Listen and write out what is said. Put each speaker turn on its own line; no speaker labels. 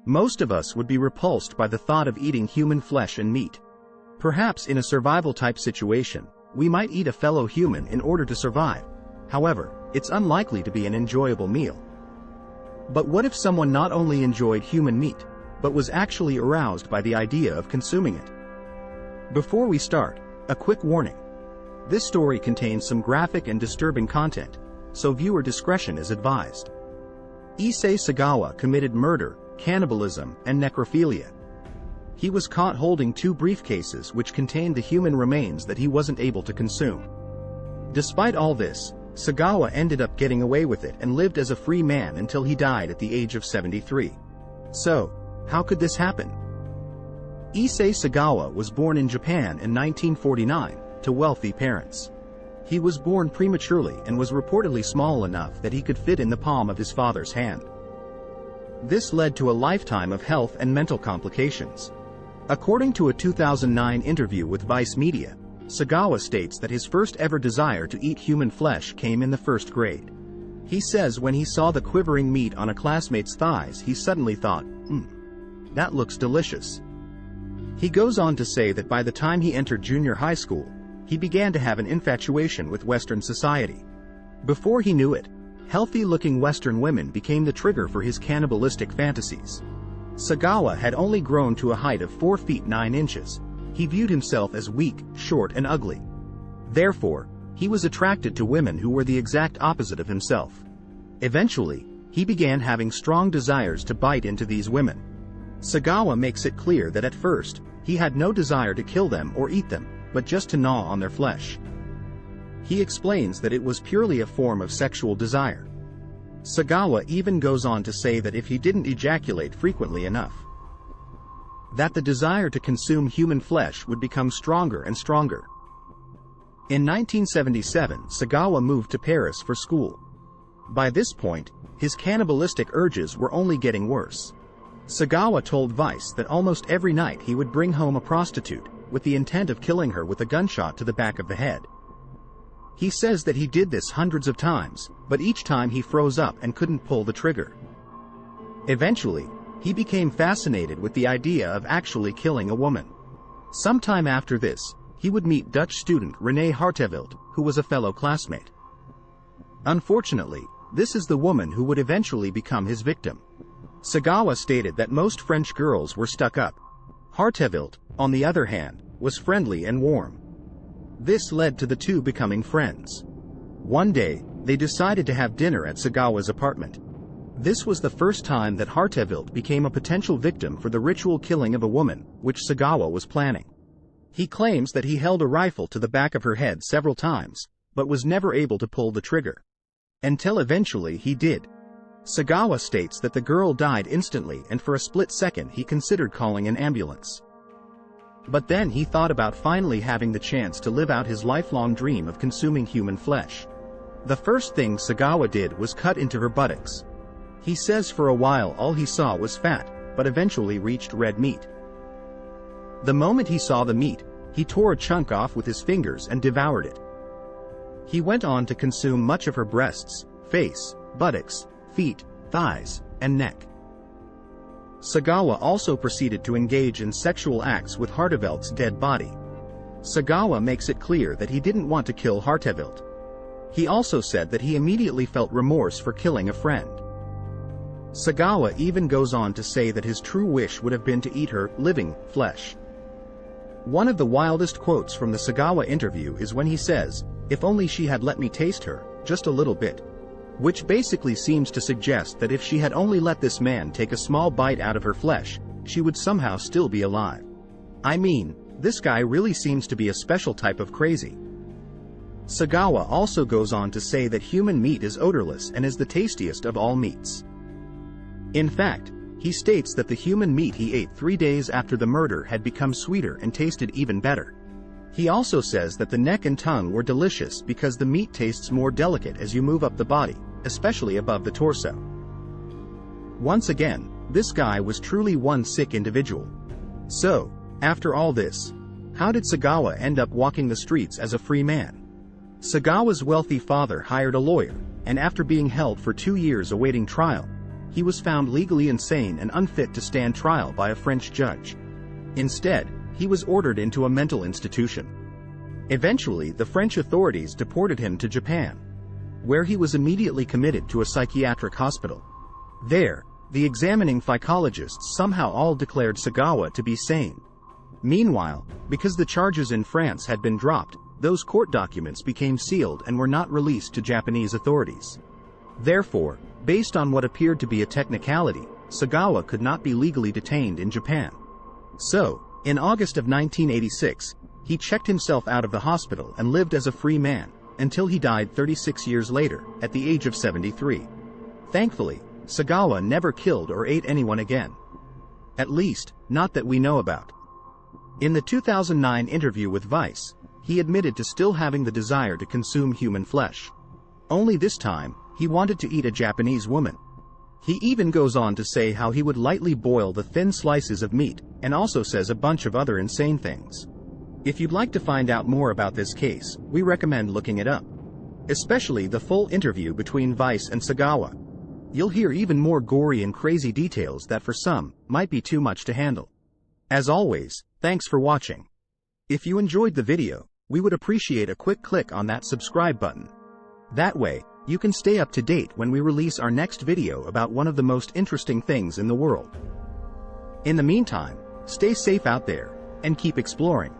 Most of us would be repulsed by the thought of eating human flesh and meat. Perhaps in a survival-type situation, we might eat a fellow human in order to survive. However, it's unlikely to be an enjoyable meal. But what if someone not only enjoyed human meat, but was actually aroused by the idea of consuming it? Before we start, a quick warning. This story contains some graphic and disturbing content, so viewer discretion is advised. Issei Sagawa committed murder, cannibalism, and necrophilia. He was caught holding 2 briefcases which contained the human remains that he wasn't able to consume. Despite all this, Sagawa ended up getting away with it and lived as a free man until he died at the age of 73. So, how could this happen? Issei Sagawa was born in Japan in 1949, to wealthy parents. He was born prematurely and was reportedly small enough that he could fit in the palm of his father's hand. This led to a lifetime of health and mental complications. According to a 2009 interview with Vice Media, Sagawa states that his first ever desire to eat human flesh came in the 1st grade. He says when he saw the quivering meat on a classmate's thighs, he suddenly thought, that looks delicious. He goes on to say that by the time he entered junior high school, he began to have an infatuation with Western society. Before he knew it, healthy-looking Western women became the trigger for his cannibalistic fantasies. Sagawa had only grown to a height of 4 feet 9 inches. He viewed himself as weak, short, and ugly. Therefore, he was attracted to women who were the exact opposite of himself. Eventually, he began having strong desires to bite into these women. Sagawa makes it clear that at first, he had no desire to kill them or eat them, but just to gnaw on their flesh. He explains that it was purely a form of sexual desire. Sagawa even goes on to say that if he didn't ejaculate frequently enough, that the desire to consume human flesh would become stronger and stronger. In 1977, Sagawa moved to Paris for school. By this point, his cannibalistic urges were only getting worse. Sagawa told Vice that almost every night he would bring home a prostitute, with the intent of killing her with a gunshot to the back of the head. He says that he did this hundreds of times, but each time he froze up and couldn't pull the trigger. Eventually, he became fascinated with the idea of actually killing a woman. Sometime after this, he would meet Dutch student Renee Hartevelt, who was a fellow classmate. Unfortunately, this is the woman who would eventually become his victim. Sagawa stated that most French girls were stuck up. Hartevelt, on the other hand, was friendly and warm. This led to the two becoming friends. One day, they decided to have dinner at Sagawa's apartment. This was the first time that Hartevelt became a potential victim for the ritual killing of a woman, which Sagawa was planning. He claims that he held a rifle to the back of her head several times, but was never able to pull the trigger. Until eventually he did. Sagawa states that the girl died instantly, and for a split second he considered calling an ambulance. But then he thought about finally having the chance to live out his lifelong dream of consuming human flesh. The first thing Sagawa did was cut into her buttocks. He says for a while all he saw was fat, but eventually reached red meat. The moment he saw the meat, he tore a chunk off with his fingers and devoured it. He went on to consume much of her breasts, face, buttocks, feet, thighs, and neck. Sagawa also proceeded to engage in sexual acts with Hartevelt's dead body. Sagawa makes it clear that he didn't want to kill Hartevelt. He also said that he immediately felt remorse for killing a friend. Sagawa even goes on to say that his true wish would have been to eat her living flesh. One of the wildest quotes from the Sagawa interview is when he says, "If only she had let me taste her, just a little bit." Which basically seems to suggest that if she had only let this man take a small bite out of her flesh, she would somehow still be alive. I mean, this guy really seems to be a special type of crazy. Sagawa also goes on to say that human meat is odorless and is the tastiest of all meats. In fact, he states that the human meat he ate 3 days after the murder had become sweeter and tasted even better. He also says that the neck and tongue were delicious because the meat tastes more delicate as you move up the body, especially above the torso. Once again, this guy was truly one sick individual. So, after all this, how did Sagawa end up walking the streets as a free man? Sagawa's wealthy father hired a lawyer, and after being held for 2 years awaiting trial, he was found legally insane and unfit to stand trial by a French judge. Instead, he was ordered into a mental institution. Eventually, the French authorities deported him to Japan, where he was immediately committed to a psychiatric hospital. There, the examining psychologists somehow all declared Sagawa to be sane. Meanwhile, because the charges in France had been dropped, those court documents became sealed and were not released to Japanese authorities. Therefore, based on what appeared to be a technicality, Sagawa could not be legally detained in Japan. So, in August of 1986, he checked himself out of the hospital and lived as a free man, until he died 36 years later, at the age of 73. Thankfully, Sagawa never killed or ate anyone again. At least, not that we know about. In the 2009 interview with Vice, he admitted to still having the desire to consume human flesh. Only this time, he wanted to eat a Japanese woman. He even goes on to say how he would lightly boil the thin slices of meat, and also says a bunch of other insane things. If you'd like to find out more about this case, we recommend looking it up. Especially the full interview between Vice and Sagawa. You'll hear even more gory and crazy details that for some, might be too much to handle. As always, thanks for watching. If you enjoyed the video, we would appreciate a quick click on that subscribe button. That way, you can stay up to date when we release our next video about one of the most interesting things in the world. In the meantime, stay safe out there, and keep exploring.